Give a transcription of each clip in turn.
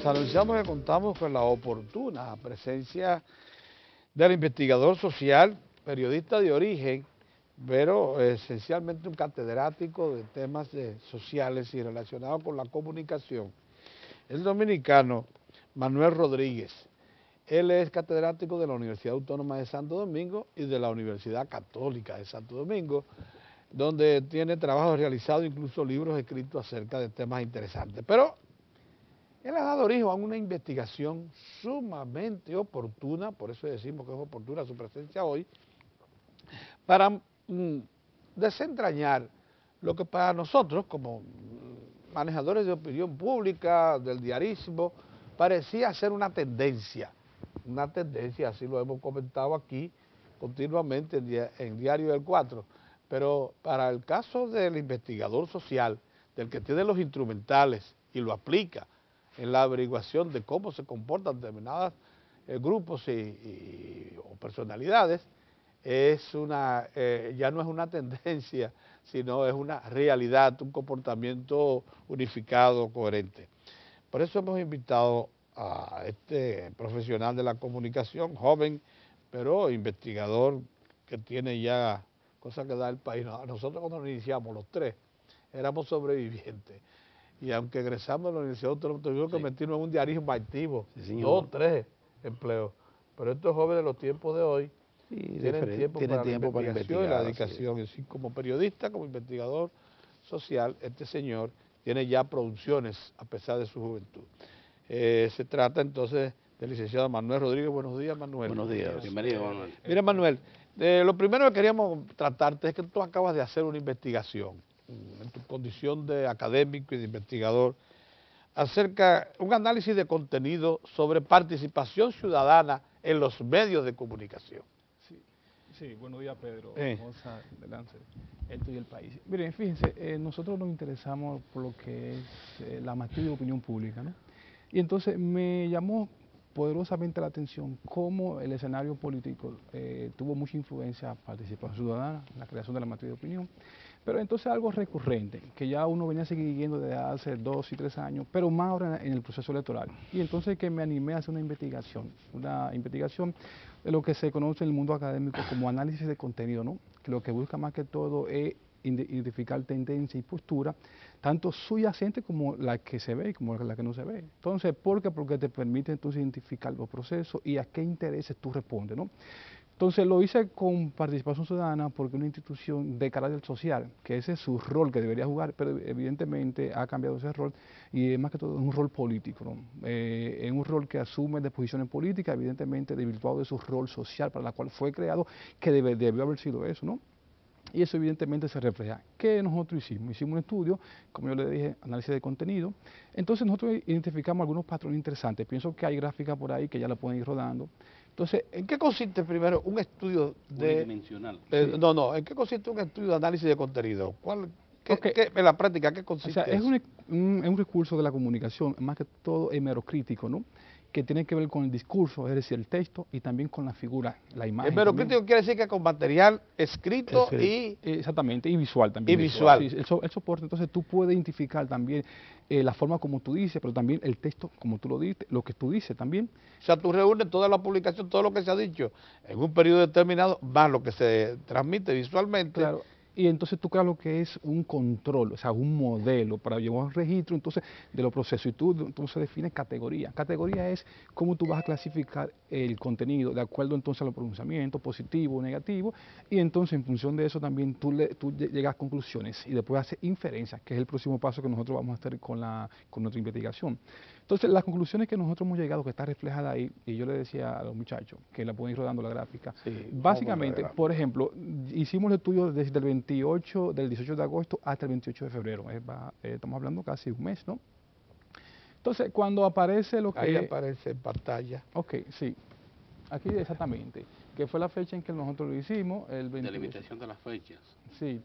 anunciamos que contamos con la oportuna presencia del investigador social, periodista de origen, pero esencialmente un catedrático de temas sociales y relacionados con la comunicación. El dominicano Manuel Rodríguez. Él es catedrático de la Universidad Autónoma de Santo Domingo y de la Universidad Católica de Santo Domingo, donde tiene trabajos realizados, incluso libros escritos acerca de temas interesantes. Pero él ha dado origen a una investigación sumamente oportuna, por eso decimos que es oportuna su presencia hoy, para desentrañar lo que para nosotros, como manejadores de opinión pública, del diarismo, parecía ser una tendencia, así lo hemos comentado aquí continuamente en Diario del 4, pero para el caso del investigador social, del que tiene los instrumentales y lo aplica en la averiguación de cómo se comportan determinados grupos o personalidades, ya no es una tendencia, sino es una realidad, un comportamiento unificado, coherente. Por eso hemos invitado a este profesional de la comunicación, joven, pero investigador, que tiene ya cosas que da el país. Nosotros cuando nos iniciamos, los tres, éramos sobrevivientes. Y aunque egresamos de la Universidad Autónoma, tuvimos que meternos en un diarismo activo, 2, 3 empleos. Pero estos jóvenes de los tiempos de hoy tienen tiempo para la investigación y la dedicación. Así como periodista, como investigador social, este señor tiene ya producciones a pesar de su juventud. Se trata entonces del licenciado Manuel Rodríguez. Buenos días, Manuel. Buenos días, bienvenido, Manuel. Mira, Manuel, lo primero que queríamos tratarte es que tú acabas de hacer una investigación en tu condición de académico y de investigador acerca de un análisis de contenido sobre participación ciudadana en los medios de comunicación. Sí, buenos días, Pedro. Vamos adelante, esto y el país. Miren, fíjense, nosotros nos interesamos por lo que es la materia de opinión pública, ¿no? Y entonces me llamó poderosamente la atención cómo el escenario político tuvo mucha influencia, participación ciudadana, en la creación de la materia de opinión. Pero entonces algo recurrente, que ya uno venía siguiendo desde hace 2 y 3 años, pero más ahora en el proceso electoral. Y entonces que me animé a hacer una investigación de lo que se conoce en el mundo académico como análisis de contenido, ¿no? Que lo que busca más que todo es identificar tendencia y postura, tanto subyacente como la que se ve y como la que no se ve. Entonces, ¿por qué? Porque te permite entonces identificar los procesos y a qué intereses tú respondes, ¿no? Entonces lo hice con participación ciudadana porque una institución de carácter social, que ese es su rol que debería jugar, pero evidentemente ha cambiado ese rol y es más que todo un rol político, ¿no? Es un rol que asume de posiciones políticas, evidentemente desvirtuado de su rol social para la cual fue creado, que debió haber sido eso, ¿no? Y eso evidentemente se refleja. ¿Qué nosotros hicimos? Hicimos un estudio, como yo le dije, análisis de contenido. Entonces nosotros identificamos algunos patrones interesantes. Pienso que hay gráficas por ahí que ya la pueden ir rodando. Entonces, ¿en qué consiste primero un estudio unidimensional? ¿En qué consiste un estudio de análisis de contenido? En la práctica, ¿qué consiste? O sea, es un recurso de la comunicación, más que todo hemerocrítico, ¿no? Que tiene que ver con el discurso, es decir, el texto, y también con la figura, la imagen. Hemerocrítico quiere decir que con material escrito y... Exactamente, y visual también. Y visual. Sí, el soporte, entonces tú puedes identificar también la forma como tú dices, pero también el texto como tú lo dices, lo que tú dices también. O sea, tú reúnes toda la publicación, todo lo que se ha dicho en un periodo determinado, más lo que se transmite visualmente. Claro. Y entonces tú creas lo que es un control, o sea, un modelo para llevar un registro entonces de los procesos y tú entonces defines categoría. Categoría es cómo tú vas a clasificar el contenido de acuerdo entonces a los pronunciamientos, positivo o negativo, y entonces en función de eso también tú llegas a conclusiones y después haces inferencias, que es el próximo paso que nosotros vamos a hacer con nuestra investigación. Entonces las conclusiones que nosotros hemos llegado, que está reflejada ahí, y yo le decía a los muchachos que la pueden ir rodando la gráfica, básicamente, por ejemplo, hicimos el estudio desde el 18 de agosto hasta el 28 de febrero. Estamos hablando casi un mes, ¿no? Entonces, cuando aparece lo que... Ahí aparece en pantalla. Ok, sí. Aquí exactamente. Que fue la fecha en que nosotros lo hicimos. El 28. Delimitación de las fechas. Sí.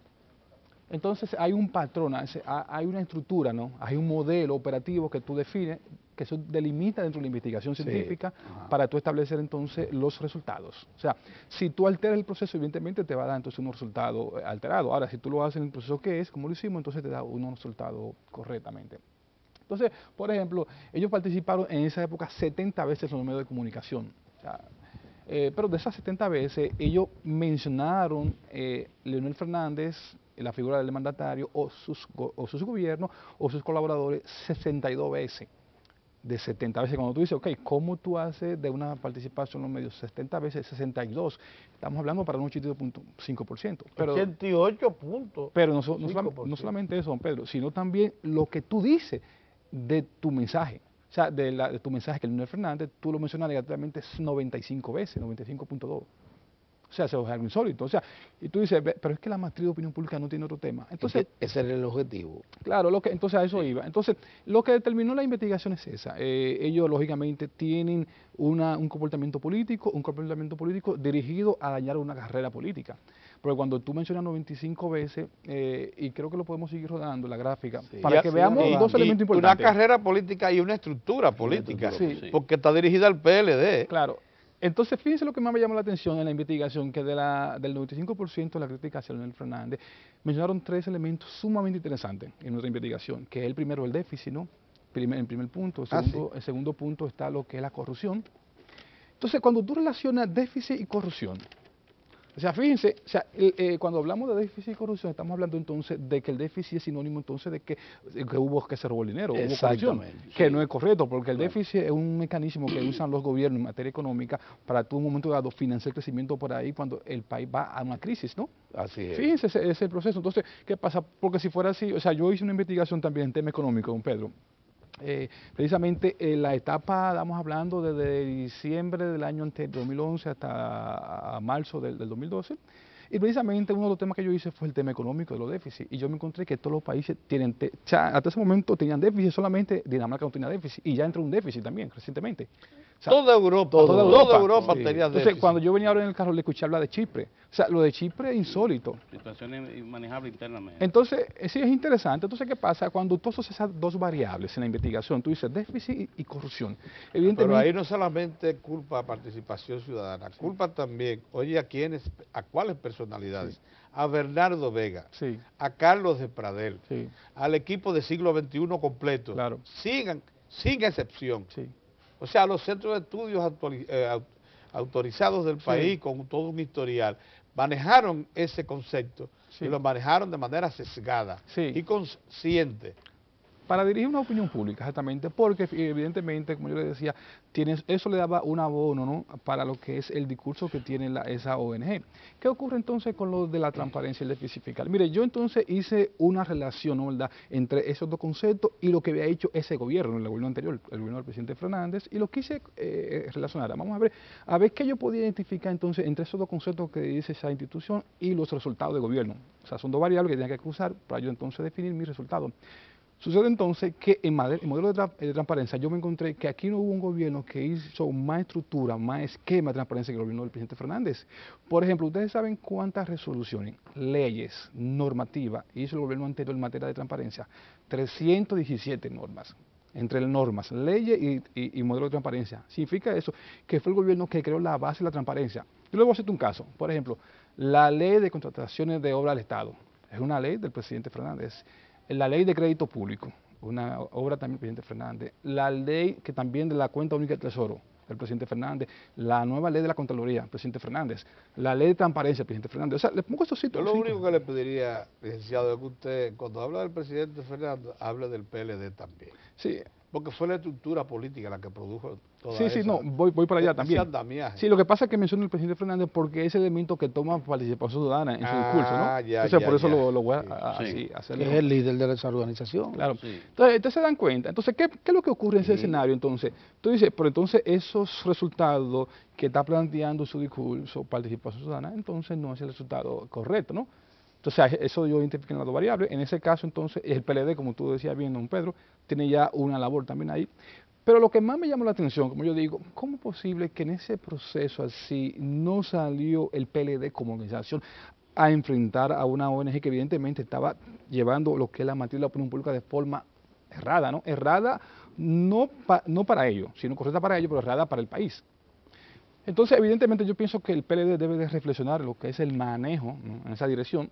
Entonces, hay un patrón, hay una estructura, ¿no? Hay un modelo operativo que tú defines, que eso delimita dentro de la investigación científica para tú establecer entonces los resultados. O sea, si tú alteras el proceso, evidentemente te va a dar entonces un resultado alterado. Ahora, si tú lo haces en el proceso que es, como lo hicimos, entonces te da un resultado correctamente. Entonces, por ejemplo, ellos participaron en esa época 70 veces en los medios de comunicación. O sea, pero de esas 70 veces, ellos mencionaron Leonel Fernández, la figura del mandatario, o sus gobiernos, o sus colaboradores, 62 veces. De 70 veces, cuando tú dices, ok, ¿cómo tú haces de una participación en los medios 70 veces, 62? Estamos hablando para un 82.5%. 88 puntos. Pero no solamente eso, don Pedro, sino también lo que tú dices de tu mensaje. O sea, de tu mensaje que Leonel Fernández, tú lo mencionas negativamente 95 veces, 95.2. O sea, eso es algo insólito. O sea, y tú dices, pero es que la matriz de opinión pública no tiene otro tema. Entonces, ese era el objetivo. Claro, entonces a eso iba. Entonces, lo que determinó la investigación es esa. Ellos, lógicamente, tienen un comportamiento político dirigido a dañar una carrera política. Porque cuando tú mencionas 95 veces, y creo que lo podemos seguir rodando, la gráfica, para que veamos dos elementos importantes. Una carrera política y una estructura política, porque está dirigida al PLD. Claro. Entonces, fíjense lo que más me llamó la atención en la investigación, que del 95% de la crítica hacia Leonel Fernández, mencionaron 3 elementos sumamente interesantes en nuestra investigación, que es el primero, el déficit, ¿no? En primer punto. El segundo punto está lo que es la corrupción. Entonces, cuando tú relacionas déficit y corrupción, o sea, fíjense, cuando hablamos de déficit y corrupción, estamos hablando entonces de que el déficit es sinónimo entonces de que se robó el dinero, hubo corrupción, que no es correcto, porque el déficit es un mecanismo que usan los gobiernos en materia económica para tú en un momento dado financiar el crecimiento por ahí cuando el país va a una crisis, ¿no? Así es. Fíjense ese es el proceso. Entonces, ¿qué pasa? Porque si fuera así, o sea, yo hice una investigación también en tema económico, don Pedro. Precisamente en la etapa, estamos hablando desde diciembre del año 2011 hasta marzo del 2012, y precisamente uno de los temas que yo hice fue el tema económico de los déficits, y yo me encontré que todos los países tienen, hasta ese momento tenían déficit, solamente Dinamarca no tenía déficit, y ya entró un déficit también recientemente. O sea, toda Europa sí. tenía déficit. Entonces, cuando yo venía ahora en el carro, le escuché hablar de Chipre. O sea, lo de Chipre es insólito. Situaciones inmanejables internamente. Entonces, sí es interesante. Entonces, ¿qué pasa? Cuando tú asocias esas dos variables en la investigación, tú dices déficit y corrupción. Pero ahí no solamente culpa a participación ciudadana, culpa también, oye, a cuáles personalidades. A Bernardo Vega, a Carlos de Pradel, al equipo de siglo XXI completo, sin excepción. O sea, los centros de estudios autorizados del país, con todo un historial, manejaron ese concepto y lo manejaron de manera sesgada y consciente. Para dirigir una opinión pública, exactamente, porque evidentemente, como yo le decía, eso le daba un abono, ¿no?, para lo que es el discurso que tiene esa ONG. ¿Qué ocurre entonces con lo de la transparencia y el déficit fiscal? Mire, yo entonces hice una relación, ¿no?, ¿verdad?, entre esos dos conceptos y lo que había hecho ese gobierno, el gobierno anterior, el gobierno del presidente Fernández, y lo quise relacionar. Vamos a ver qué yo podía identificar entonces entre esos dos conceptos que dice esa institución y los resultados del gobierno. O sea, son dos variables que tenía que cruzar para yo entonces definir mi resultado. Sucede entonces que en el modelo de transparencia yo me encontré que aquí no hubo un gobierno que hizo más estructura, más esquema de transparencia que el gobierno del presidente Fernández. Por ejemplo, ustedes saben cuántas resoluciones, leyes, normativas hizo el gobierno anterior en materia de transparencia. 317 normas. Entre normas, leyes y modelo de transparencia. Significa eso que fue el gobierno que creó la base de la transparencia. Yo le voy a hacer un caso. Por ejemplo, la ley de contrataciones de obra del Estado. Es una ley del presidente Fernández. La ley de crédito público, una obra también del presidente Fernández. La ley que también de la cuenta única del Tesoro, del presidente Fernández. La nueva ley de la Contraloría, del presidente Fernández. La ley de transparencia, del presidente Fernández. O sea, le pongo estos sitios. Yo lo único que le pediría, licenciado, es que usted, cuando habla del presidente Fernández, hable del PLD también. Sí. Porque fue la estructura política la que produjo toda Sí, no, voy para allá también. Andamiaje. Sí, lo que pasa es que menciono el presidente Fernández porque es el elemento que toma participación ciudadana en su discurso, ¿no? Entonces, por eso lo voy a hacer. Que es el líder de esa organización. Claro. Entonces se dan cuenta. Entonces, ¿qué es lo que ocurre en ese escenario? Entonces, tú dices, pero entonces esos resultados que está planteando su discurso, participación ciudadana, entonces no es el resultado correcto, ¿no? Entonces, eso yo identifico en las dos variables. En ese caso, entonces, el PLD, como tú decías bien, don Pedro, tiene ya una labor también ahí. Pero lo que más me llamó la atención, como yo digo, ¿cómo es posible que en ese proceso así no salió el PLD como organización a enfrentar a una ONG que evidentemente estaba llevando lo que es la materia de la opinión pública de forma errada, ¿no? Errada no para ellos, sino correcta para ellos, pero errada para el país. Entonces, evidentemente, yo pienso que el PLD debe de reflexionar lo que es el manejo, ¿no?, en esa dirección.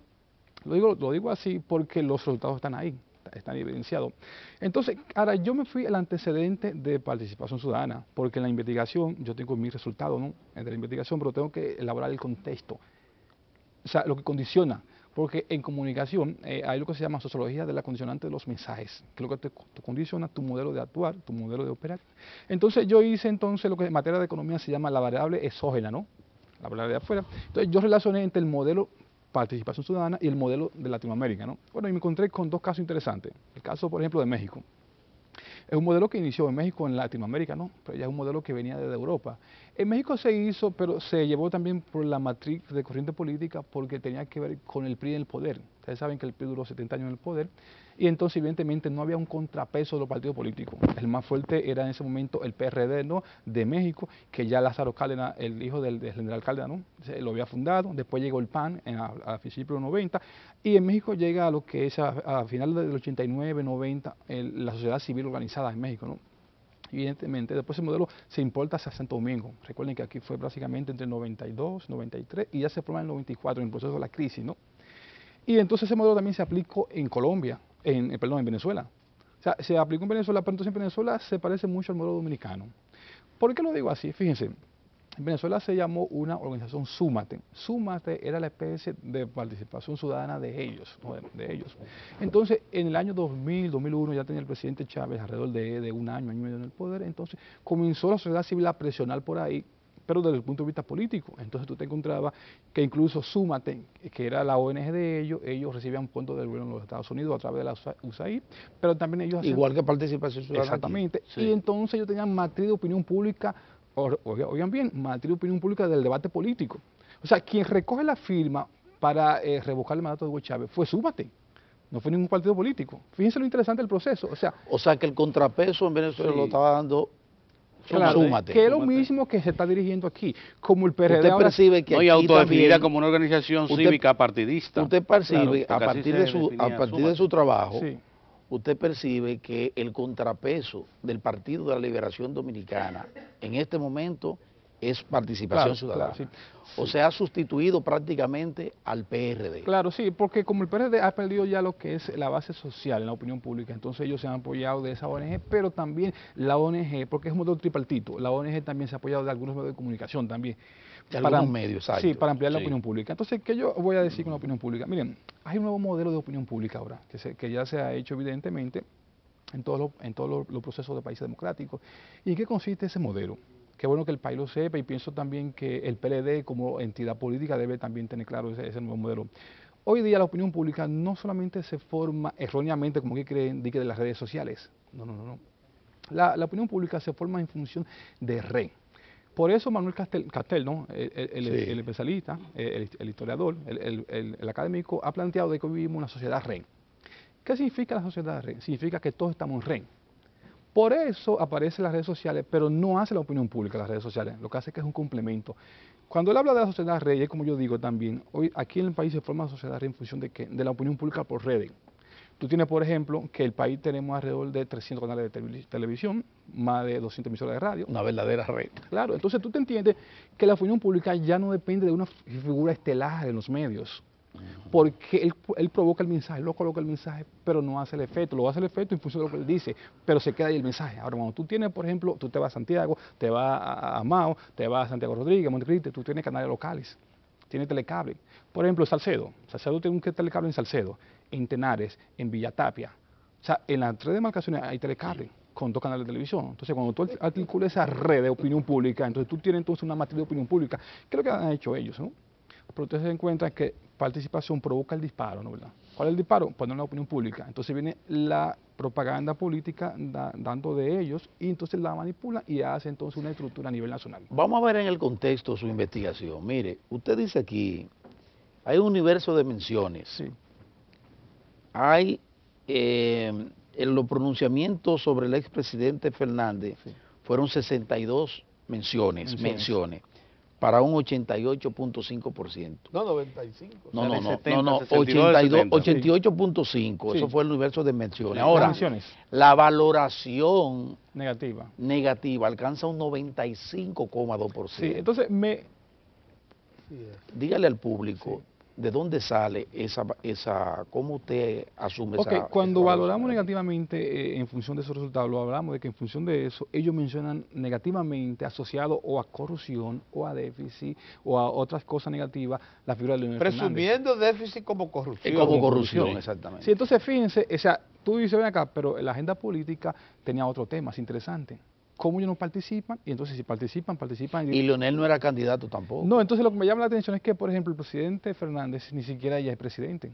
Lo digo así porque los resultados están ahí. están evidenciados. Entonces, ahora yo me fui al antecedente de participación ciudadana, porque en la investigación yo tengo mis resultados, ¿no?, de la investigación, pero tengo que elaborar el contexto, o sea, lo que condiciona. Porque en comunicación hay lo que se llama sociología de la condicionante de los mensajes, que es lo que te condiciona tu modelo de actuar, tu modelo de operar. Entonces yo hice entonces lo que en materia de economía se llama la variable exógena, ¿no?, la variable de afuera. Entonces yo relacioné entre el modelo participación ciudadana y el modelo de Latinoamérica, ¿no? Bueno, y me encontré con dos casos interesantes. El caso, por ejemplo, de México. Es un modelo que inició en México, en Latinoamérica, ¿no?, pero ya es un modelo que venía desde Europa. En México se hizo, pero se llevó también por la matriz de corriente política porque tenía que ver con el PRI en el poder. Ustedes saben que el PRI duró 70 años en el poder y entonces evidentemente no había un contrapeso de los partidos políticos. El más fuerte era en ese momento el PRD, ¿no?, de México, que ya Lázaro Cárdenas, el hijo del general Cárdenas, ¿no?, lo había fundado. Después llegó el PAN a principios de los 90 y en México llega a lo que es a finales del 89, 90, la sociedad civil organizada en México, ¿no? Evidentemente, después ese modelo se importa hacia Santo Domingo. Recuerden que aquí fue básicamente entre el 92, 93 y ya se forma en el 94 en el proceso de la crisis, ¿no? Y entonces ese modelo también se aplicó en Colombia, en Venezuela. O sea, se aplicó en Venezuela, pero entonces en Venezuela se parece mucho al modelo dominicano. ¿Por qué lo digo así? Fíjense, en Venezuela se llamó una organización Súmate. Súmate era la especie de participación ciudadana de ellos, ¿no?, de ellos. Entonces, en el año 2000, 2001 ya tenía el presidente Chávez alrededor de un año y medio en el poder. Entonces, comenzó la sociedad civil a presionar por ahí, pero desde el punto de vista político. Entonces tú te encontrabas que incluso Súmate, que era la ONG de ellos recibían fondos del gobierno de los Estados Unidos a través de la USAID, pero también ellos hacían... Igual que Participación Ciudadana. Exactamente. Sí. Y entonces ellos tenían matriz de opinión pública, oigan bien, matriz de opinión pública del debate político. O sea, quien recoge la firma para revocar el mandato de Hugo Chávez fue Súmate. No fue ningún partido político. Fíjense lo interesante del proceso. O sea que el contrapeso en Venezuela sí, lo estaba dando claro, Súmate. que es lo mismo que se está dirigiendo aquí. Como el PRD usted ahora... percibe que no, y aquí autodefinida también, como una organización cívica partidista. Usted percibe, claro, a partir de su trabajo, sí, usted percibe que el contrapeso del Partido de la Liberación Dominicana en este momento es Participación Ciudadana. Claro, sí. O sea, ha sustituido prácticamente al PRD. Claro, sí, porque como el PRD ha perdido ya lo que es la base social en la opinión pública, entonces ellos se han apoyado de esa ONG, pero también la ONG, porque es un modelo tripartito, la ONG también se ha apoyado de algunos medios de comunicación también. De algunos medios, exacto. Sí, para ampliar la Sí. opinión pública. Entonces, ¿qué yo voy a decir con la opinión pública? Miren, hay un nuevo modelo de opinión pública ahora, que ya se ha hecho evidentemente en todos los procesos de países democráticos. ¿Y en qué consiste ese modelo? Qué bueno que el país lo sepa y pienso también que el PLD como entidad política debe también tener claro ese nuevo modelo. Hoy día la opinión pública no solamente se forma erróneamente, como que creen, de las redes sociales. No. La opinión pública se forma en función de red. Por eso Manuel Castel, ¿no?, el especialista, el historiador, el académico, ha planteado de que hoy vivimos una sociedad red. ¿Qué significa la sociedad red? Significa que todos estamos en red. Por eso aparecen las redes sociales, pero no hace la opinión pública las redes sociales. Lo que hace es que es un complemento. Cuando él habla de la sociedad red, es como yo digo también, hoy aquí en el país se forma la sociedad red en función de ¿qué? De la opinión pública por redes. Tú tienes, por ejemplo, que el país tenemos alrededor de 300 canales de televisión, más de 200 emisoras de radio. Una verdadera red. Claro, entonces tú te entiendes que la opinión pública ya no depende de una figura estelar en los medios. Porque él provoca el mensaje, lo coloca el mensaje, pero no hace el efecto. Lo hace el efecto en función de lo que él dice, pero se queda ahí el mensaje. Ahora, cuando tú tienes, por ejemplo, tú te vas a Santiago, te vas a Mao, te vas a Santiago Rodríguez, Montecristi, tú tienes canales locales, tienes telecable. Por ejemplo, Salcedo tiene un telecable en Salcedo, en Tenares, en Villatapia. O sea, en las 3 demarcaciones hay telecable con 2 canales de televisión. Entonces, cuando tú articulas esa red de opinión pública, entonces tú tienes entonces una matriz de opinión pública. ¿Qué es lo que han hecho ellos, no? Pero ustedes se encuentran que participación provoca el disparo, ¿no, verdad? ¿Cuál es el disparo? Poner la opinión pública. Entonces viene la propaganda política dando de ellos y entonces la manipula y hace entonces una estructura a nivel nacional. Vamos a ver en el contexto su investigación. Mire, usted dice aquí, hay un universo de menciones. Sí. Hay en los pronunciamientos sobre el expresidente Fernández, sí, fueron 62 menciones. Para un 88.5%. No, 95. No, 82, 88.5, sí, eso fue el universo de menciones. Sí, ahora, menciones. la valoración negativa alcanza un 95,2%. Sí, entonces dígale al público ¿de dónde sale cómo usted asume esa cuando esa valoramos evaluación? negativamente en función de esos resultados, lo hablamos de que en función de eso, ellos mencionan negativamente asociado o a corrupción, o a déficit, o a otras cosas negativas, la figura de Leonel Fernández. Presumiendo déficit como corrupción. Como corrupción, exactamente. Sí, entonces fíjense, o sea, tú dices, ven acá, pero la agenda política tenía otro tema, es interesante. ¿Cómo ellos no participan? Y entonces si participan. Y Leonel no era candidato tampoco. No, entonces lo que me llama la atención es que, por ejemplo, el presidente Fernández ni siquiera ya es presidente.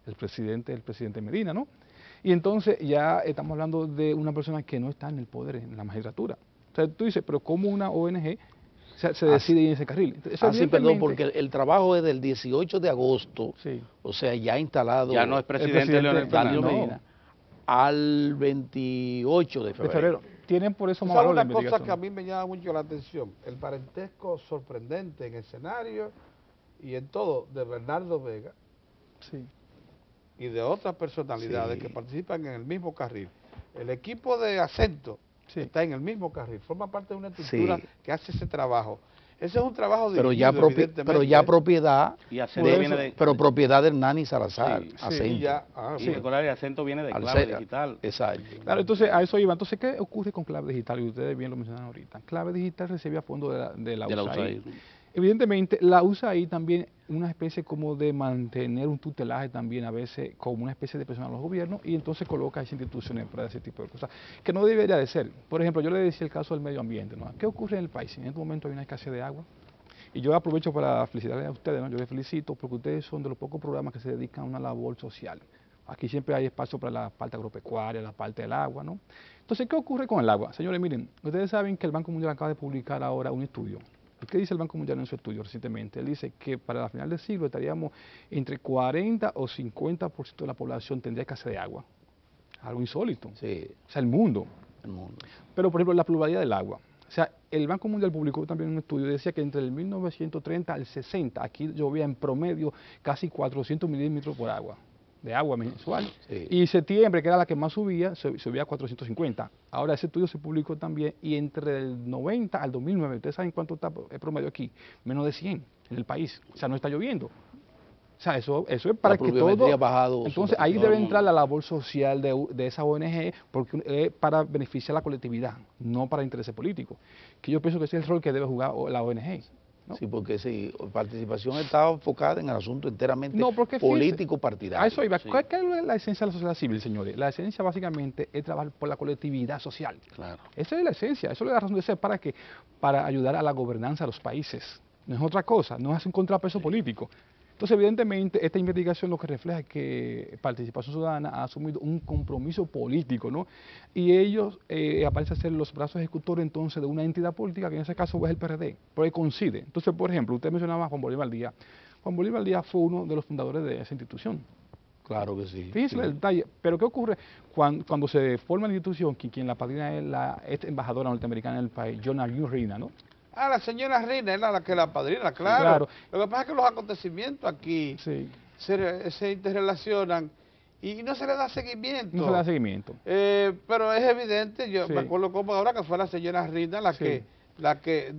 El presidente Medina, ¿no? Y entonces ya estamos hablando de una persona que no está en el poder, en la magistratura. Entonces tú dices, pero ¿cómo una ONG se decide en ese carril? Sí, perdón, porque el trabajo es del 18 de agosto, sí. O sea, ya instalado. Ya no es presidente Leonel Fernández. Medina, al 28 de febrero. Tienen por eso más valor la investigación. Una cosa que a mí me llama mucho la atención, el parentesco sorprendente en escenario y en todo de Bernardo Vega, sí, y de otras personalidades, sí, que participan en el mismo carril. El equipo de Acento, sí, está en el mismo carril, forma parte de una estructura, sí, que hace ese trabajo. Ese es un trabajo dirigido, pero ya propiedad, pero propiedad de Hernani Salazar. Sí, Acento. Y recordar, el Acento viene de Clave Digital. Exacto. Claro, entonces a eso iba. Entonces, ¿qué ocurre con Clave Digital? Y ustedes bien lo mencionan ahorita. Clave Digital recibía fondos de la USAID. Evidentemente, la USAID también una especie como de mantener un tutelaje también a veces como una especie de presión a los gobiernos y entonces coloca esas instituciones para ese tipo de cosas, que no debería de ser. Por ejemplo, yo le decía el caso del medio ambiente, ¿no? ¿Qué ocurre en el país? En este momento hay una escasez de agua y yo aprovecho para felicitarles a ustedes, ¿no? Yo les felicito porque ustedes son de los pocos programas que se dedican a una labor social. Aquí siempre hay espacio para la parte agropecuaria, la parte del agua, ¿no? Entonces, ¿qué ocurre con el agua? Señores, miren, ustedes saben que el Banco Mundial acaba de publicar ahora un estudio. ¿Qué dice el Banco Mundial en su estudio recientemente? Él dice que para la final del siglo estaríamos entre 40 o 50% de la población tendría escasez de agua. Algo insólito. Sí. O sea, el mundo. Pero, por ejemplo, la pluralidad del agua. O sea, el Banco Mundial publicó también un estudio y decía que entre el 1930 al 60, aquí llovía en promedio casi 400 milímetros por agua, de agua mensual. Sí. Y septiembre, que era la que más subía, subía a 450. Ahora ese estudio se publicó también y entre el 90 al 2009, ¿ustedes saben cuánto está el promedio aquí? Menos de 100 en el país. O sea, no está lloviendo. O sea, eso es para que todo... Bajado, entonces ahí debe entrar la labor social de esa ONG porque es para beneficiar a la colectividad, no para intereses políticos. Que yo pienso que ese es el rol que debe jugar la ONG. ¿no? Sí, porque sí, participación está enfocada en el asunto enteramente político-partidario. A eso iba. Sí. ¿Cuál es la esencia de la sociedad civil, señores? La esencia básicamente es trabajar por la colectividad social. Claro. Esa es la esencia, eso es la razón de ser. ¿Para qué? Para ayudar a la gobernanza de los países. No es otra cosa, no es un contrapeso político. Entonces, evidentemente, esta investigación lo que refleja es que Participación Ciudadana ha asumido un compromiso político, ¿no? Y ellos aparecen a ser los brazos ejecutores, entonces, de una entidad política, que en ese caso es el PRD, porque coincide. Entonces, por ejemplo, usted mencionaba a Juan Bolívar Díaz. Juan Bolívar Díaz fue uno de los fundadores de esa institución. Claro que sí. Fíjense el detalle. Pero ¿qué ocurre cuando se forma la institución? Quien la padrina es la embajadora norteamericana en el país, John Rina, ¿no? Ah, la señora Rina es la que la padrina, claro. Claro. Lo que pasa es que los acontecimientos aquí se interrelacionan y no se le da seguimiento. No se le da seguimiento. Pero es evidente, yo me acuerdo como ahora que fue la señora Rina la que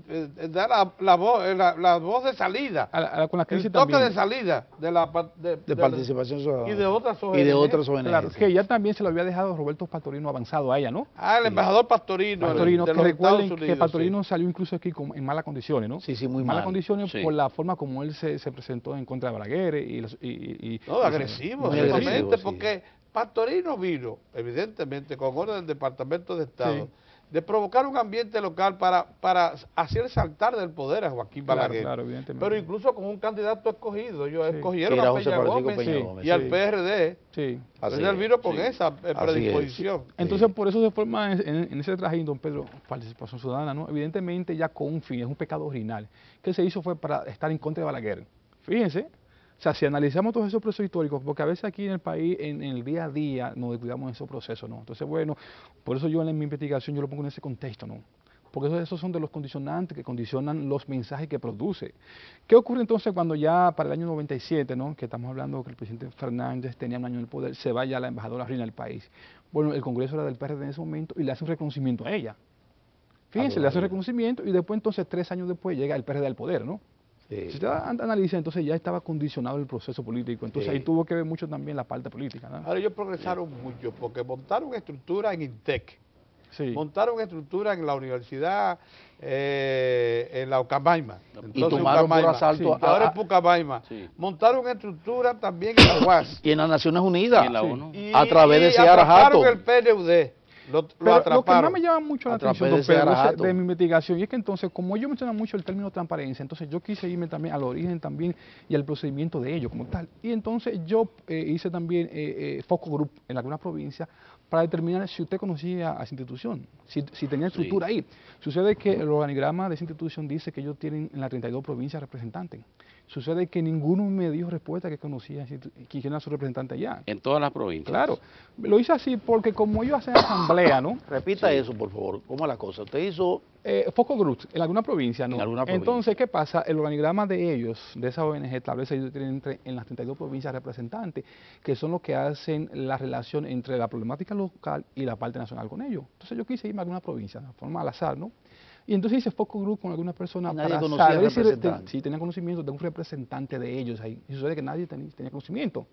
da la voz de salida, con la crisis el toque también. de salida de Participación Ciudadana y de otras ONG. Y de otras ONG. Claro, que ya también se lo había dejado Roberto Pastorino avanzado a ella, ¿no? Ah, el embajador Pastorino que recuerden que Pastorino salió incluso aquí en malas condiciones, ¿no? Sí, muy malas condiciones por la forma como él se presentó en contra de Balaguer y no, agresivo, realmente, porque Pastorino vino, evidentemente, con orden del Departamento de Estado, de provocar un ambiente local para hacer saltar del poder a Joaquín Balaguer. Claro, evidentemente. Pero incluso con un candidato escogido. Ellos escogieron a Peña Gómez y al PRD. Sí. Él vino con esa predisposición. Entonces, por eso se forma en ese trajín, don Pedro, Participación Ciudadana, ¿no? Evidentemente ya con un fin, es un pecado original. Que se hizo fue para estar en contra de Balaguer. Fíjense. O sea, si analizamos todos esos procesos históricos, porque a veces aquí en el país, en el día a día, nos descuidamos de esos procesos, ¿no? Entonces, bueno, por eso yo en mi investigación yo lo pongo en ese contexto, ¿no? Porque esos son de los condicionantes que condicionan los mensajes que produce. ¿Qué ocurre entonces cuando ya para el año 97, ¿no? Que estamos hablando que el presidente Fernández tenía un año en el poder, se va ya la embajadora Rina del país? Bueno, el Congreso era del PRD en ese momento y le hace un reconocimiento a ella. Fíjense, le hace un reconocimiento y después entonces 3 años después llega el PRD al poder, ¿no? Si usted analiza, entonces ya estaba condicionado el proceso político, entonces ahí tuvo que ver mucho también la parte política, ¿no? Ahora ellos progresaron mucho porque montaron estructura en INTEC, montaron estructura en la universidad, en la Ucamaima. Y tomaron por asalto ahora es Pucamaima. Montaron estructura también en la UAS. Y en las Naciones Unidas, en la ONU. a través de Seara Hatton. el PNUD. Lo que más me llama mucho la atención, don Pedro, de mi investigación, y es que entonces, como ellos mencionan mucho el término transparencia, entonces yo quise irme también al origen también y al procedimiento de ellos como tal. Y entonces yo hice también focus group en algunas provincias para determinar si usted conocía a esa institución, si tenía estructura ahí. Sucede que el organigrama de esa institución dice que ellos tienen en las 32 provincias representantes. Sucede que ninguno me dio respuesta que conocía quién era su representante allá. En todas las provincias. Claro. Lo hice así porque como ellos hacen asamblea, ¿no? Repita eso, por favor. ¿Cómo es la cosa? Usted hizo... focus groups en alguna provincia, ¿no? En alguna provincia. Entonces, ¿qué pasa? El organigrama de ellos, de esa ONG, establece que ellos tienen en las 32 provincias representantes, que son los que hacen la relación entre la problemática local y la parte nacional con ellos. Entonces yo quise irme a alguna provincia, de forma al azar, ¿no? Y entonces hice focus group con algunas personas para saber si tenía conocimiento de un representante de ellos ahí. Y sucede que nadie tenía conocimiento.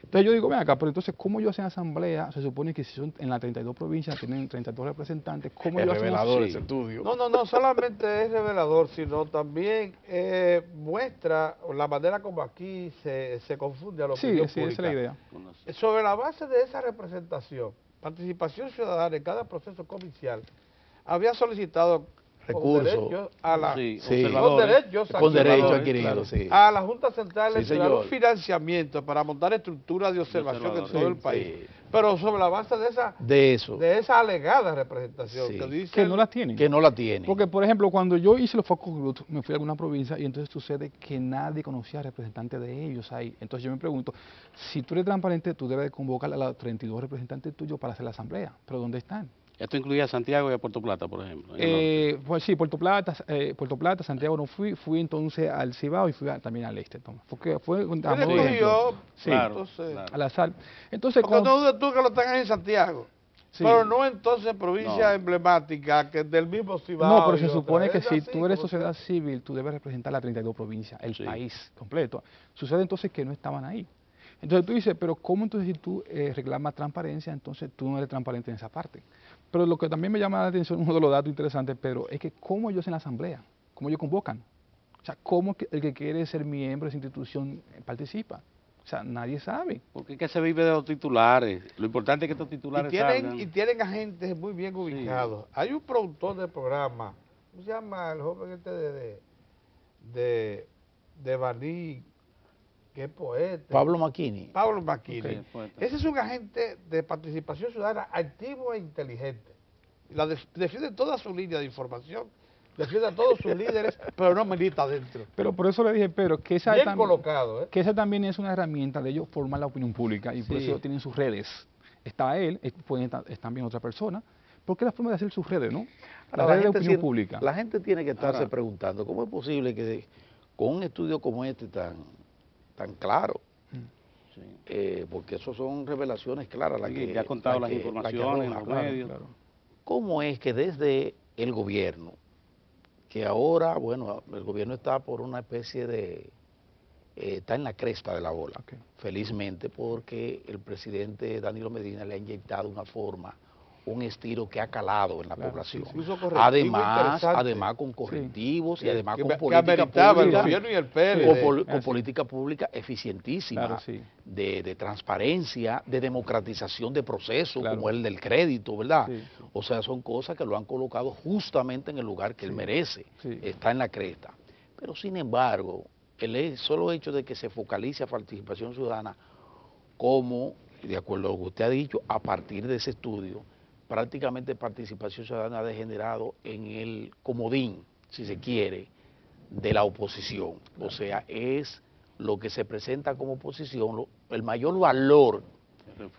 Entonces yo digo, ven acá, pero entonces, ¿cómo ellos hacen asamblea? Se supone que si son en las 32 provincias, tienen 32 representantes, ¿cómo ellos hacen? Es revelador ese estudio. No solamente es revelador, sino también muestra la manera como aquí se confunde a los Sí, esa es la idea. Sobre la base de esa representación, participación ciudadana en cada proceso comercial, había solicitado recursos con derechos adquiridos a la Junta Central Electoral un financiamiento para montar estructuras de observación en todo el país, pero sobre la base de esa alegada representación que dice que no la tienen. Que no la tienen. Porque, por ejemplo, cuando yo hice los focus groups, me fui a alguna provincia y entonces sucede que nadie conocía al representante de ellos ahí. Entonces yo me pregunto, si tú eres transparente, tú debes de convocar a los 32 representantes tuyos para hacer la asamblea, pero ¿dónde están? Esto incluía a Santiago y a Puerto Plata, por ejemplo. Pues sí, Puerto Plata, Santiago no fui entonces al Cibao y fui también al este. Porque fue al azar. Entonces, porque no dudes tú que lo tengas en Santiago. Sí. Pero no entonces provincia emblemática que del mismo Cibao. No, pero se supone que si tú eres sociedad civil, tú debes representar las 32 provincias, el país completo. Sucede entonces que no estaban ahí. Entonces tú dices, pero ¿cómo entonces si tú reclamas transparencia, entonces tú no eres transparente en esa parte? Pero lo que también me llama la atención, uno de los datos interesantes, pero es que cómo ellos en la asamblea, cómo ellos convocan. O sea, cómo el que quiere ser miembro de esa institución participa. O sea, nadie sabe. Porque es que se vive de los titulares. Lo importante es que estos titulares y tienen agentes muy bien ubicados. Hay un productor del programa, ¿cómo se llama el joven este de Baní? Que es poeta. Pablo Macchini. Pablo Macchini. Ese es un agente de participación ciudadana activo e inteligente. Defiende toda su línea de información, defiende a todos sus líderes, pero no milita adentro. Pero por eso le dije, pero que esa, bien colocado, que esa también es una herramienta de ellos formar la opinión pública y por eso tienen sus redes. Está él, están también otras personas, porque es la forma de hacer sus redes, ¿no? La red de opinión pública. La gente tiene que estarse preguntando, ¿cómo es posible que con un estudio como este tan claro, porque eso son revelaciones claras, ya ha contado las informaciones en los medios. Claro. ¿Cómo es que desde el gobierno, que ahora, bueno, el gobierno está por una especie de, está en la cresta de la ola, felizmente, porque el presidente Danilo Medina le ha inyectado una forma, un estilo que ha calado en la población. Además con correctivos y además con política pública eficientísima, de transparencia, de democratización de procesos, como el del crédito, ¿verdad? O sea, son cosas que lo han colocado justamente en el lugar que él merece, está en la cresta. Pero sin embargo, el solo hecho de que se focalice a participación ciudadana como, de acuerdo a lo que usted ha dicho, a partir de ese estudio, prácticamente participación ciudadana ha degenerado en el comodín, si se quiere, de la oposición. O sea, es lo que se presenta como oposición, el mayor valor,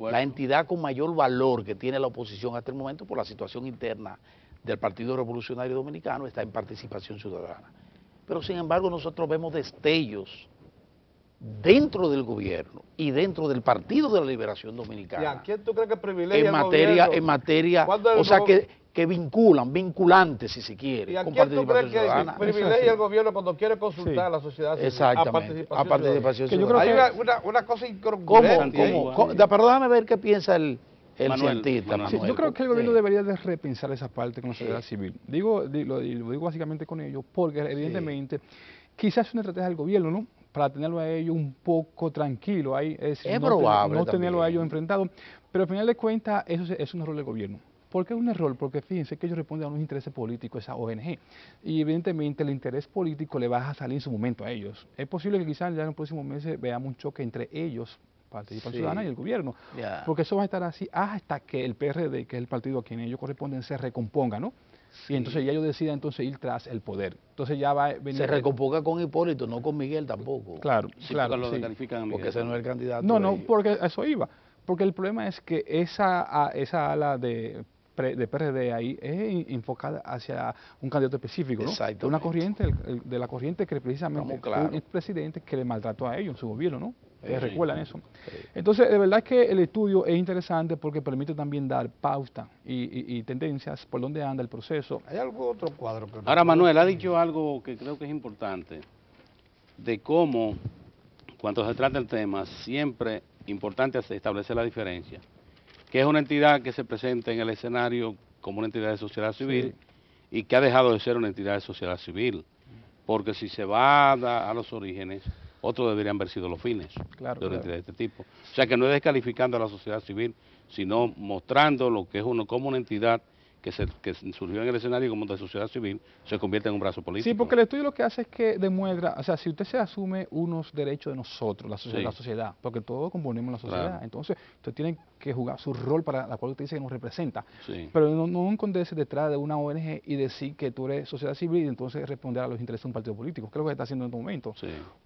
la entidad con mayor valor que tiene la oposición hasta el momento por la situación interna del Partido Revolucionario Dominicano está en participación ciudadana. Pero sin embargo nosotros vemos destellos dentro del gobierno y dentro del Partido de la Liberación Dominicana. ¿Y a quién tú crees que privilegia en materia, o sea, que que vinculantes, si se quiere, con participación ciudadana. ¿Y privilegia el gobierno cuando quiere consultar a la sociedad civil? Exactamente, a participación ciudadana. Hay una cosa incongruente. Pero déjame ver qué piensa el cientista. Sí, yo creo que el gobierno debería de repensar esa parte con la sociedad civil. Lo digo básicamente con ellos porque evidentemente quizás es una estrategia del gobierno, ¿no? Para tenerlo a ellos un poco tranquilo, ahí es probable no tenerlo a ellos enfrentados, pero al final de cuentas eso es un error del gobierno. ¿Por qué es un error? Porque fíjense que ellos responden a unos intereses políticos, esa ONG, y evidentemente el interés político le va a salir en su momento a ellos. Es posible que quizás ya en los próximos meses veamos un choque entre ellos, Participación Ciudadana, y el gobierno, porque eso va a estar así hasta que el PRD, que es el partido a quien ellos corresponden, se recomponga, ¿no? Y entonces ya ellos decidan entonces ir tras el poder. Entonces ya va a venir... Se recomponga con Hipólito, no con Miguel tampoco. Claro, claro. Lo descalifican a Miguel. Porque ese no es el candidato. No, porque a eso iba. Porque el problema es que esa ala de PRD ahí es enfocada hacia un candidato específico, ¿no? Exactamente. Una corriente, de la corriente que precisamente un presidente que le maltrató a ellos en su gobierno, ¿no? ¿Recuerdan eso? Entonces, de verdad que el estudio es interesante porque permite también dar pauta y tendencias por donde anda el proceso. ¿Hay algún otro cuadro? Ahora, Manuel ha dicho algo que creo que es importante, de cómo, cuando se trata el tema, siempre importante establecer la diferencia, que es una entidad que se presenta en el escenario como una entidad de sociedad civil y que ha dejado de ser una entidad de sociedad civil, porque si se va a los orígenes, otros deberían haber sido los fines de una entidad de este tipo. O sea que no es descalificando a la sociedad civil, sino mostrando lo que es como una entidad que surgió en el escenario como de sociedad civil, se convierte en un brazo político. Sí, porque el estudio lo que hace es que demuestra, o sea, si usted se asume unos derechos de nosotros, la sociedad, porque todos componemos la sociedad, entonces usted tiene que jugar su rol para la cual usted dice que nos representa, pero no esconderse detrás de una ONG y decir que tú eres sociedad civil y entonces responder a los intereses de un partido político, que es lo que está haciendo en este momento.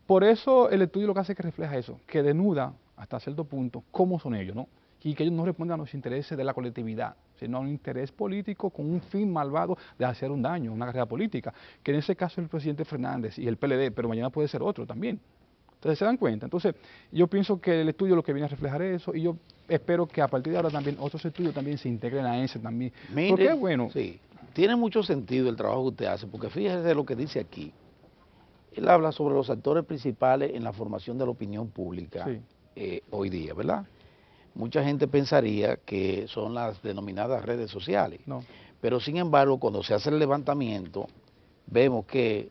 Por eso el estudio lo que hace es que refleja eso, que denuda hasta cierto punto cómo son ellos, ¿no? Y que ellos no responden a los intereses de la colectividad, sino a un interés político con un fin malvado de hacer un daño, una carrera política, que en ese caso es el presidente Fernández y el PLD, pero mañana puede ser otro también. Entonces, ¿se dan cuenta? Entonces, yo pienso que el estudio lo que viene a reflejar eso, y yo espero que a partir de ahora también otros estudios también se integren a ese también. Mire, porque es bueno. Sí, tiene mucho sentido el trabajo que usted hace, porque fíjese lo que dice aquí. Él habla sobre los actores principales en la formación de la opinión pública hoy día, ¿verdad? Mucha gente pensaría que son las denominadas redes sociales, pero sin embargo, cuando se hace el levantamiento, vemos que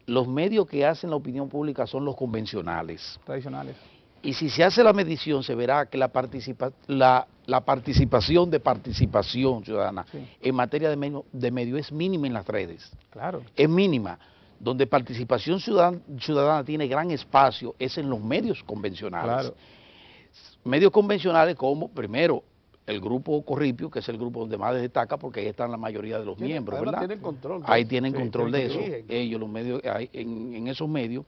los medios que hacen la opinión pública son los convencionales. Tradicionales. Y si se hace la medición, se verá que la participación ciudadana en materia de medio es mínima en las redes. Claro. Es mínima. Donde participación ciudadana tiene gran espacio es en los medios convencionales. Claro. Medios convencionales como, primero, el grupo Corripio, que es el grupo donde más destaca, porque ahí están la mayoría de los miembros, ¿verdad? Tienen control. Ahí tienen control de eso, ellos, los medios, en esos medios,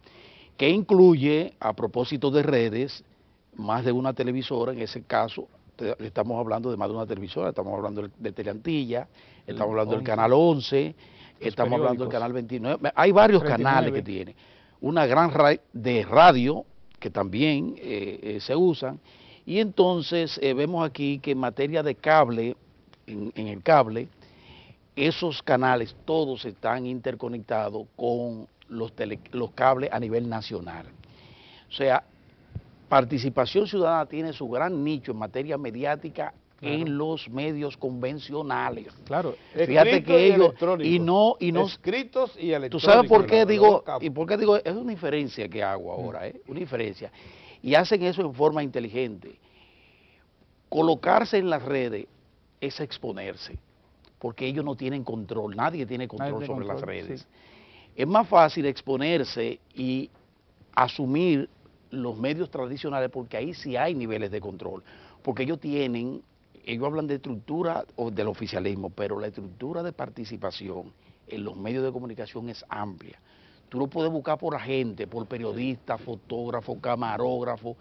que incluye, a propósito de redes, más de una televisora, en ese caso, estamos hablando de más de una televisora, estamos hablando de Teleantilla, estamos hablando del Canal 11, estamos hablando del Canal 29, hay varios 39 canales que tiene, una gran red de radio que también se usan. Y entonces vemos aquí que en materia de cable, en el cable, esos canales todos están interconectados con los cables a nivel nacional. O sea, Participación Ciudadana tiene su gran nicho en materia mediática en los medios convencionales. Claro. Fíjate que ellos escritos y electrónicos. ¿Tú sabes por qué digo? Y por qué digo, es una inferencia que hago ahora, una inferencia. Y hacen eso en forma inteligente. Colocarse en las redes es exponerse, porque ellos no tienen control, nadie tiene control sobre las redes. Es más fácil exponerse y asumir los medios tradicionales, porque ahí sí hay niveles de control, porque ellos hablan de estructura o del oficialismo, pero la estructura de participación en los medios de comunicación es amplia. Tú lo puedes buscar por agente, por periodista, fotógrafo, camarógrafo,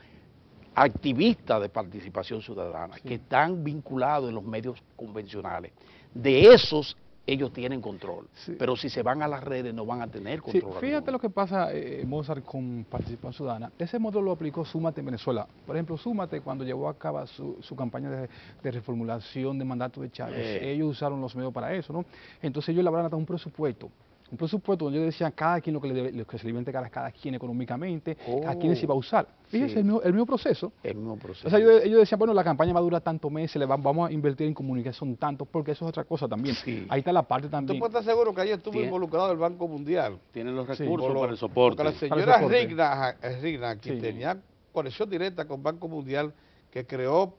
activistas de participación ciudadana, que están vinculados en los medios convencionales. De esos ellos tienen control. Sí. Pero si se van a las redes no van a tener control. Sí, fíjate lo que pasa, Mozart, con Participación Ciudadana. Ese modelo lo aplicó Súmate en Venezuela. Por ejemplo, Súmate, cuando llevó a cabo su campaña de reformulación de mandato de Chávez, ellos usaron los medios para eso, ¿no? Entonces ellos elaboraron hasta un presupuesto donde yo decía cada quien lo que se le iba a entregar a cada quien económicamente, a quiénes se iba a usar. Fíjense, el mismo proceso. El mismo proceso. O sea, ellos decían, bueno, la campaña va a durar tantos meses, vamos a invertir en comunicación tanto, porque eso es otra cosa también. Sí. Ahí está la parte también. ¿Tú puedes estar seguro que ahí estuvo involucrado el Banco Mundial? Tienen los recursos para el soporte. Porque la señora Rigna, que tenía conexión directa con Banco Mundial, que creó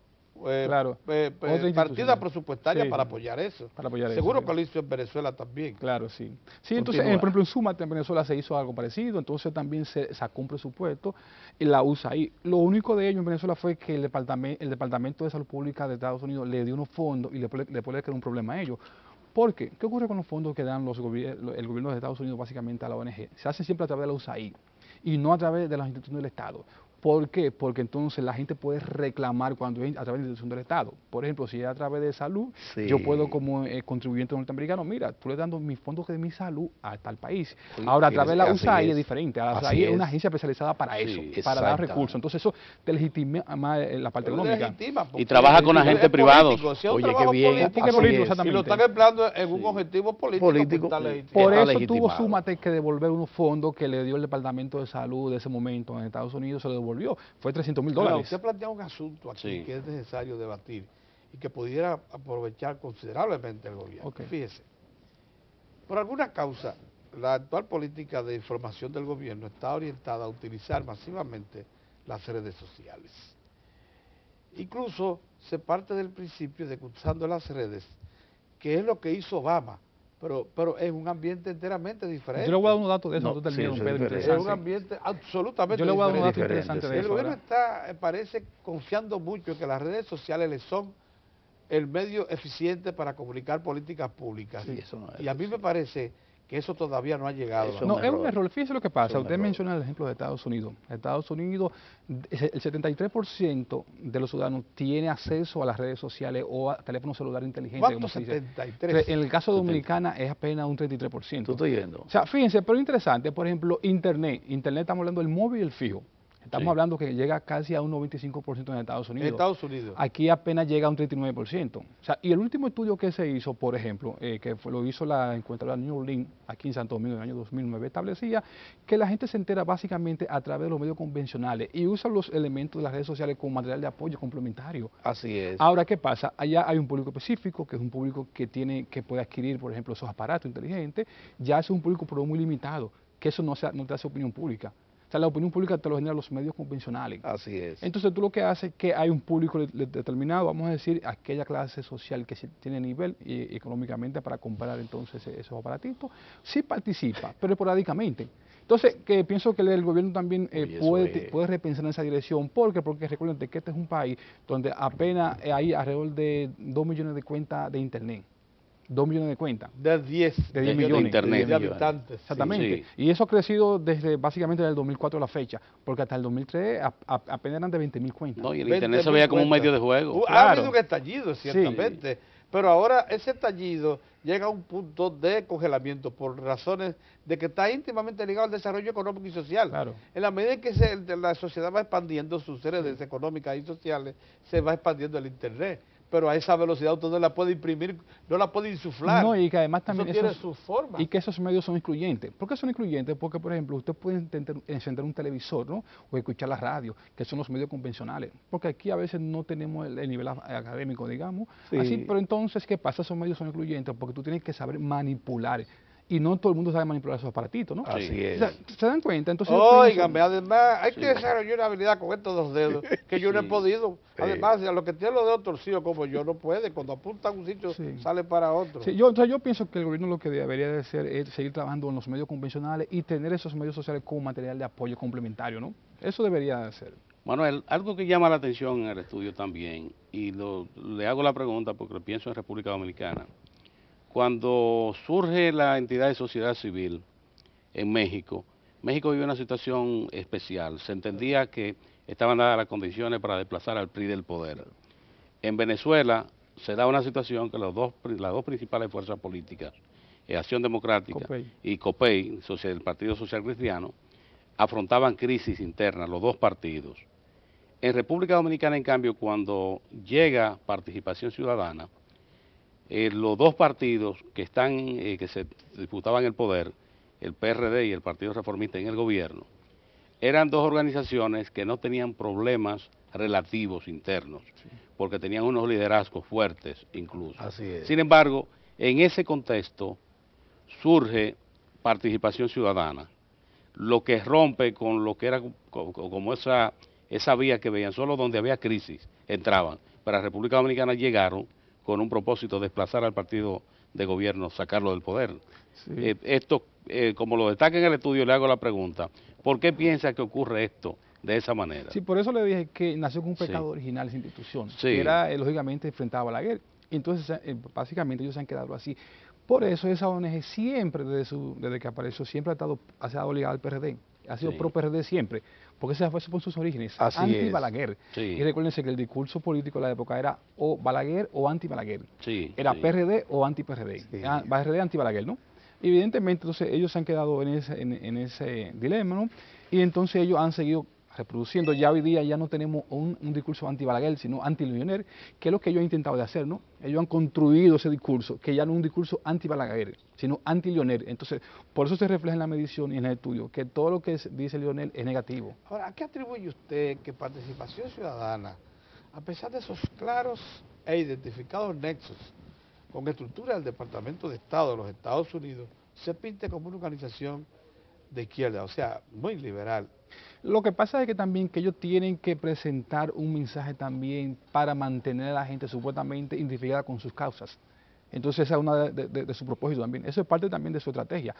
partidas presupuestarias para apoyar eso. Seguro que lo hizo en Venezuela también. Claro, sí. Sí, entonces, por ejemplo, en Súmate en Venezuela se hizo algo parecido, entonces también se sacó un presupuesto y la usa ahí. Lo único de ello en Venezuela fue que el Departamento de Salud Pública de Estados Unidos le dio unos fondos y después le quedó un problema a ellos. ¿Por qué? ¿Qué ocurre con los fondos que dan el gobierno de Estados Unidos básicamente a la ONG? Se hace siempre a través de la USAID y no a través de las instituciones del Estado. ¿Por qué? Porque entonces la gente puede reclamar cuando es a través de la institución del Estado. Por ejemplo, si es a través de salud, yo puedo como contribuyente norteamericano, mira, tú le dando mis fondos de mi salud a tal país. Ahora, a través de la USAID es diferente. La USAID es una agencia especializada para eso, para dar recursos. Entonces eso te legitima más la parte económica. Y trabaja con agentes privados. Oye, qué bien. Y lo están empleando en un objetivo político. Por eso tuvo Súmate que devolver unos fondos que le dio el Departamento de Salud de ese momento en Estados Unidos, se lo devolvió. Fue $300,000. Usted plantea un asunto aquí que es necesario debatir y que pudiera aprovechar considerablemente el gobierno. Fíjese, por alguna causa, la actual política de información del gobierno está orientada a utilizar masivamente las redes sociales. Incluso se parte del principio de que usando las redes, que es lo que hizo Obama, pero es un ambiente enteramente diferente. Yo le voy a dar unos datos de eso, es un ambiente absolutamente diferente. Yo le voy a dar unos datos interesantes de eso. El gobierno parece confiando mucho en que las redes sociales le son el medio eficiente para comunicar políticas públicas. Y a mí me parece que eso todavía no ha llegado. Es un error. Fíjese lo que pasa. Usted menciona el ejemplo de Estados Unidos. Estados Unidos, el 73% de los ciudadanos tiene acceso a las redes sociales o a teléfono celular inteligente. ¿Cuánto? 73. En el caso de Dominicana es apenas un 33%. ¿Tú estoy viendo? O sea, fíjense, pero interesante, por ejemplo, Internet. Internet estamos hablando del móvil y el fijo. Estamos hablando que llega casi a un 95% en Estados Unidos. Estados Unidos. Aquí apenas llega a un 39%. O sea, y el último estudio que se hizo, por ejemplo, lo hizo la encuestadora New Orleans, aquí en Santo Domingo en el año 2009, establecía que la gente se entera básicamente a través de los medios convencionales y usa los elementos de las redes sociales como material de apoyo complementario. Así es. Ahora, ¿qué pasa? Allá hay un público específico, que es un público que puede adquirir, por ejemplo, esos aparatos inteligentes. Ya es un público pero muy limitado, que eso no te hace opinión pública. O sea, la opinión pública te lo generan los medios convencionales. Así es. Entonces tú lo que haces es que hay un público determinado, vamos a decir, aquella clase social que tiene nivel económicamente para comprar entonces esos aparatitos, sí participa, pero esporádicamente. Entonces, que pienso que el gobierno también puede repensar en esa dirección, porque recuerden que este es un país donde apenas hay alrededor de 2 millones de cuentas de Internet. 2 millones de cuentas. De 10 millones de Internet. De habitantes. Exactamente. Sí. Y eso ha crecido desde básicamente desde el 2004 a la fecha, porque hasta el 2003 apenas eran de 20.000 cuentas. No, y el Internet se veía como un medio de juego. Ha habido un estallido, ciertamente, pero ahora ese estallido llega a un punto de congelamiento por razones de que está íntimamente ligado al desarrollo económico y social. Claro. En la medida en que la sociedad va expandiendo sus redes económicas y sociales, se va expandiendo el Internet. Pero a esa velocidad usted no la puede imprimir, no la puede insuflar. No, y que además también eso tiene su forma. Y que esos medios son excluyentes. ¿Por qué son excluyentes? Porque, por ejemplo, usted puede encender un televisor, ¿no? O escuchar la radio, que son los medios convencionales. Porque aquí a veces no tenemos el nivel académico, digamos. Así, pero entonces, ¿qué pasa? Esos medios son excluyentes porque tú tienes que saber manipular. Y no todo el mundo sabe manipular esos aparatitos, ¿no? Así es. O sea, ¿se dan cuenta? Entonces, óigame, además, hay que desarrollar una habilidad con estos 2 dedos, que yo no he podido. Además, a los que tienen los dedos torcidos como yo, no puede. Cuando apunta a un sitio, sale para otro. Sí, yo pienso que el gobierno lo que debería de hacer es seguir trabajando en los medios convencionales y tener esos medios sociales como material de apoyo complementario, ¿no? Eso debería de hacer. Manuel, algo que llama la atención en el estudio también, y le hago la pregunta porque lo pienso en República Dominicana. Cuando surge la entidad de sociedad civil en México, México vive una situación especial. Se entendía que estaban dadas las condiciones para desplazar al PRI del poder. En Venezuela se da una situación que las dos principales fuerzas políticas, Acción Democrática y COPEI, el Partido Social Cristiano, afrontaban crisis internas, los dos partidos. En República Dominicana, en cambio, cuando llega Participación Ciudadana, los dos partidos que se disputaban el poder, el PRD y el Partido Reformista en el gobierno, eran dos organizaciones que no tenían problemas relativos internos, porque tenían unos liderazgos fuertes incluso. Así es. Sin embargo, en ese contexto surge Participación Ciudadana, lo que rompe con lo que era como esa vía que veían, solo donde había crisis entraban. Para la República Dominicana llegaron con un propósito de desplazar al partido de gobierno, sacarlo del poder. Sí. Esto, como lo destaca en el estudio, le hago la pregunta, ¿por qué piensa que ocurre esto de esa manera? Sí, por eso le dije que nació con un pecado original esa institución, que era lógicamente enfrentada a Balaguer. Entonces, básicamente ellos se han quedado así. Por eso esa ONG siempre, desde que apareció, siempre ha estado ligada al PRD. Ha sido pro-PRD siempre, porque esa fue por sus orígenes, anti-Balaguer. Y recuérdense que el discurso político de la época era o Balaguer o anti-Balaguer. Era PRD o anti-PRD. PRD anti-Balaguer, ¿no? Evidentemente, entonces, ellos se han quedado en ese dilema, ¿no? Y entonces ellos han seguido reproduciendo. Ya hoy día ya no tenemos un discurso anti-Balaguer, sino anti-Lionel, que es lo que ellos han intentado de hacer, ¿no? Ellos han construido ese discurso, que ya no es un discurso anti-Balaguer, sino anti-Lionel. Entonces, por eso se refleja en la medición y en el estudio, que todo lo que dice Lionel es negativo. Ahora, ¿a qué atribuye usted que Participación Ciudadana, a pesar de esos claros e identificados nexos con estructura del Departamento de Estado de los Estados Unidos, se pinte como una organización de izquierda, o sea, muy liberal? Lo que pasa es que también que ellos tienen que presentar un mensaje también para mantener a la gente supuestamente identificada con sus causas. Entonces esa es una de su propósito también. Eso es parte también de su estrategia.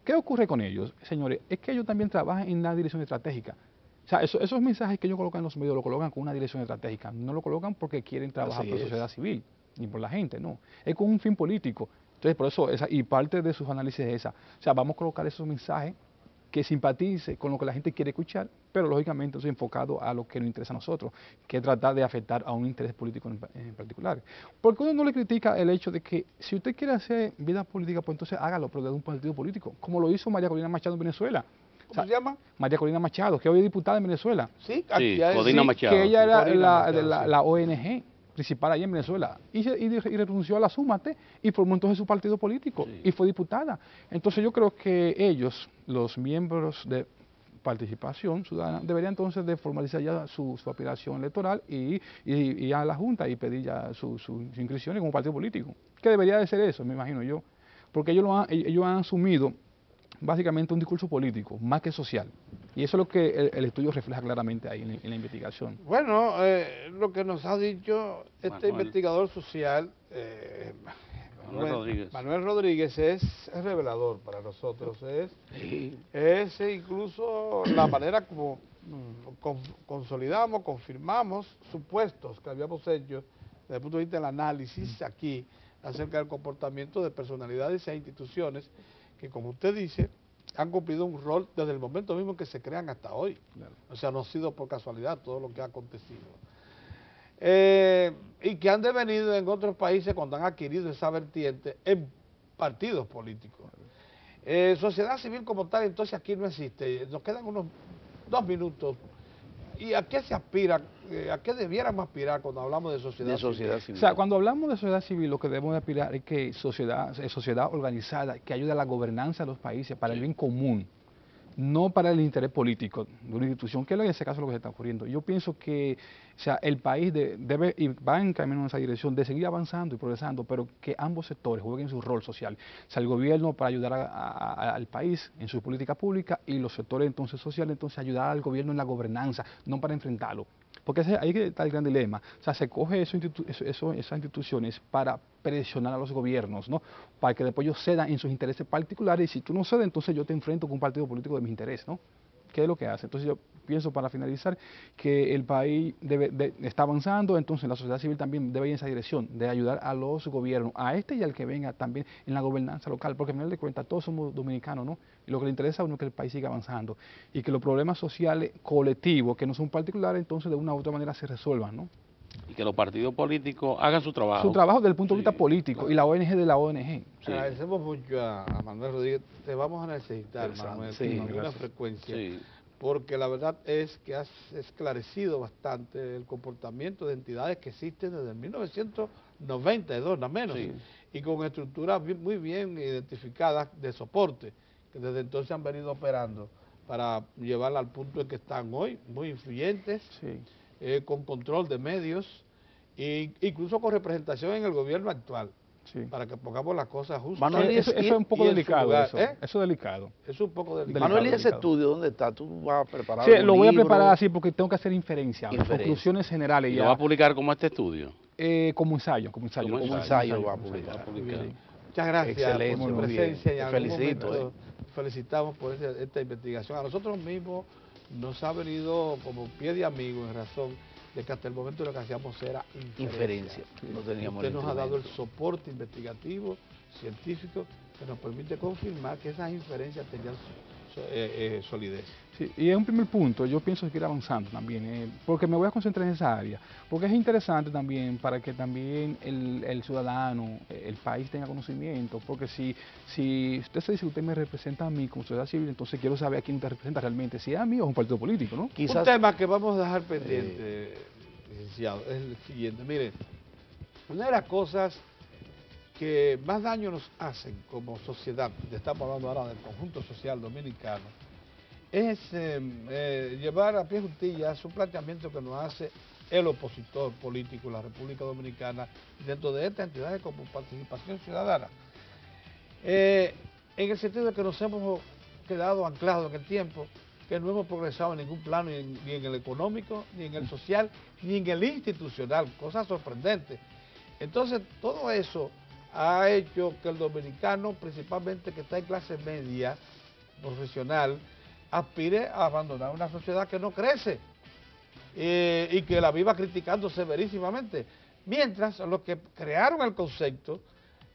¿Qué ocurre con ellos, señores? Es que ellos también trabajan en la dirección estratégica. O sea, esos mensajes que ellos colocan en los medios lo colocan con una dirección estratégica. No lo colocan porque quieren trabajar por la sociedad civil, ni por la gente, no. Es con un fin político. Entonces por eso, y parte de sus análisis es esa. O sea, vamos a colocar esos mensajes que simpatice con lo que la gente quiere escuchar, pero lógicamente eso es enfocado a lo que nos interesa a nosotros, que es tratar de afectar a un interés político en particular. Porque uno no le critica el hecho de que si usted quiere hacer vida política, pues entonces hágalo, pero de un partido político, como lo hizo María Corina Machado en Venezuela. ¿Cómo se llama? María Corina Machado, que hoy es diputada en Venezuela. Sí, Corina Machado. Que ella era la ONG principal allá en Venezuela, y renunció a la Súmate y formó entonces su partido político y fue diputada. Entonces yo creo que ellos, los miembros de Participación Ciudadana, deberían entonces de formalizar ya su aspiración electoral y a la Junta y pedir ya su inscripción como partido político, que debería de ser eso, me imagino yo, porque ellos han asumido básicamente un discurso político, más que social. Y eso es lo que el estudio refleja claramente ahí en la investigación. Bueno, lo que nos ha dicho este investigador social, Manuel Rodríguez, es revelador para nosotros. Es incluso la manera como consolidamos, confirmamos supuestos que habíamos hecho desde el punto de vista del análisis aquí acerca del comportamiento de personalidades e instituciones que, como usted dice, han cumplido un rol desde el momento mismo que se crean hasta hoy. Claro. O sea, no ha sido por casualidad todo lo que ha acontecido. Y que han devenido en otros países cuando han adquirido esa vertiente en partidos políticos. Sociedad civil como tal, entonces aquí no existe. Nos quedan unos 2 minutos. ¿Y a qué se aspira? ¿A qué debiéramos aspirar cuando hablamos de sociedad civil? O sea, cuando hablamos de sociedad civil, lo que debemos de aspirar es que sociedad organizada, que ayude a la gobernanza de los países para el bien común, no para el interés político de una institución, que es en ese caso lo que se está ocurriendo. Yo pienso que el país debe y va en camino en esa dirección de seguir avanzando y progresando, pero que ambos sectores jueguen su rol social. O sea, el gobierno para ayudar al país en su política pública y los sectores entonces sociales entonces ayudar al gobierno en la gobernanza, no para enfrentarlo. Porque ahí está el gran dilema. O sea, se coge esas instituciones para presionar a los gobiernos, ¿no? Para que después ellos cedan en sus intereses particulares, y si tú no cedes, entonces yo te enfrento con un partido político de mis intereses, ¿no? ¿Qué es lo que hace? Entonces yo pienso, para finalizar, que el país está avanzando, entonces la sociedad civil también debe ir en esa dirección, de ayudar a los gobiernos, a este y al que venga también en la gobernanza local, porque al final de cuentas todos somos dominicanos, ¿no? Y lo que le interesa a uno es que el país siga avanzando y que los problemas sociales colectivos, que no son particulares, entonces de una u otra manera se resuelvan, ¿no? Y que los partidos políticos hagan su trabajo. Su trabajo desde el punto de vista político y la ONG de la ONG. Sí. Agradecemos mucho a Manuel Rodríguez. Te vamos a necesitar, Manuel, con una frecuencia. Sí. Porque la verdad es que has esclarecido bastante el comportamiento de entidades que existen desde 1992, nada menos, y con estructuras muy bien identificadas de soporte, que desde entonces han venido operando para llevarla al punto en que están hoy, muy influyentes, con control de medios, e incluso con representación en el gobierno actual. Para que pongamos las cosas justas. Manuel, eso es un poco delicado. Eso es delicado. Es un poco delicado. Manuel, ¿y ese estudio dónde está? ¿Tú vas a preparar un libro? Lo voy a preparar así porque tengo que hacer inferencias, conclusiones generales. ¿Y lo va a publicar como este estudio? Como ensayo. Como ensayo lo va a publicar. Muchas gracias. Excelente, por su presencia. Te felicito. Felicitamos por esta investigación. A nosotros mismos nos ha venido como pie de amigo en razón de que hasta el momento lo que hacíamos era inferencia. No teníamos. Usted nos ha dado el soporte investigativo, científico, que nos permite confirmar que esas inferencias tenían solidez. Sí, y es un primer punto, yo pienso seguir avanzando también, porque me voy a concentrar en esa área, porque es interesante también para que también el ciudadano, el país tenga conocimiento, porque si usted se dice que usted me representa a mí como sociedad civil, entonces quiero saber a quién te representa realmente, si es a mí o a un partido político, ¿no? Quizás, un tema que vamos a dejar pendiente, licenciado, es el siguiente. Mire, una de las cosas que más daño nos hacen como sociedad, estamos hablando ahora del conjunto social dominicano, es llevar a pie juntillas un planteamiento que nos hace el opositor político de la República Dominicana dentro de estas entidades como participación ciudadana. En el sentido de que nos hemos quedado anclados en el tiempo, que no hemos progresado en ningún plano, ni en el económico, ni en el social, ni en el institucional, cosas sorprendentes. Entonces, todo eso ha hecho que el dominicano, principalmente que está en clase media, profesional, aspire a abandonar una sociedad que no crece y que la viva criticando severísimamente. Mientras los que crearon el concepto,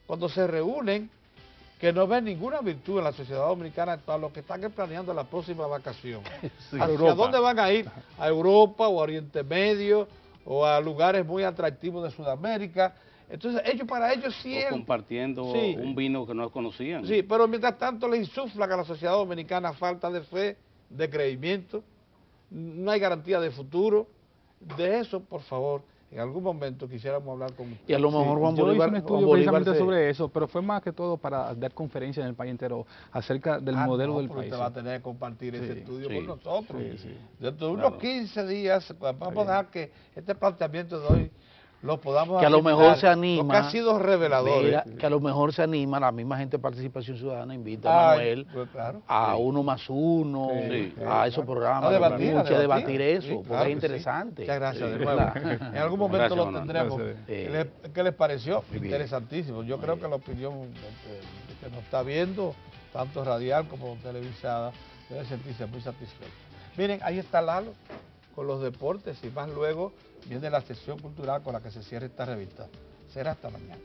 cuando se reúnen, que no ven ninguna virtud en la sociedad dominicana actual, los que están planeando la próxima vacación. ¿Hacia dónde van a ir? ¿A Europa o a Oriente Medio o a lugares muy atractivos de Sudamérica? Entonces, para ellos siempre... compartiendo un vino que no conocían. Sí, pero mientras tanto le insuflan a la sociedad dominicana falta de fe, de creimiento, no hay garantía de futuro. De eso, por favor, en algún momento quisiéramos hablar con usted. Y a lo mejor Juan Bolívar... Yo hice un estudio precisamente sobre eso, pero fue más que todo para dar conferencias en el país entero acerca del modelo del país. Usted va a tener que compartir ese estudio con nosotros. Dentro de unos 15 días vamos a dejar que este planteamiento de hoy lo podamos que a lo mejor se anima, que ha sido revelador. Mira, que a lo mejor se anima, la misma gente de Participación Ciudadana invita a Manuel a 1+1, a esos programas, a debatir eso, porque es interesante. Muchas gracias de nuevo. En algún momento lo tendremos. ¿Qué les pareció? Interesantísimo. Yo creo que la opinión que nos está viendo, tanto radial como televisada, debe sentirse muy satisfecho. Miren, ahí está Lalo con los deportes y más luego viene la sesión cultural con la que se cierra esta revista. Será hasta mañana.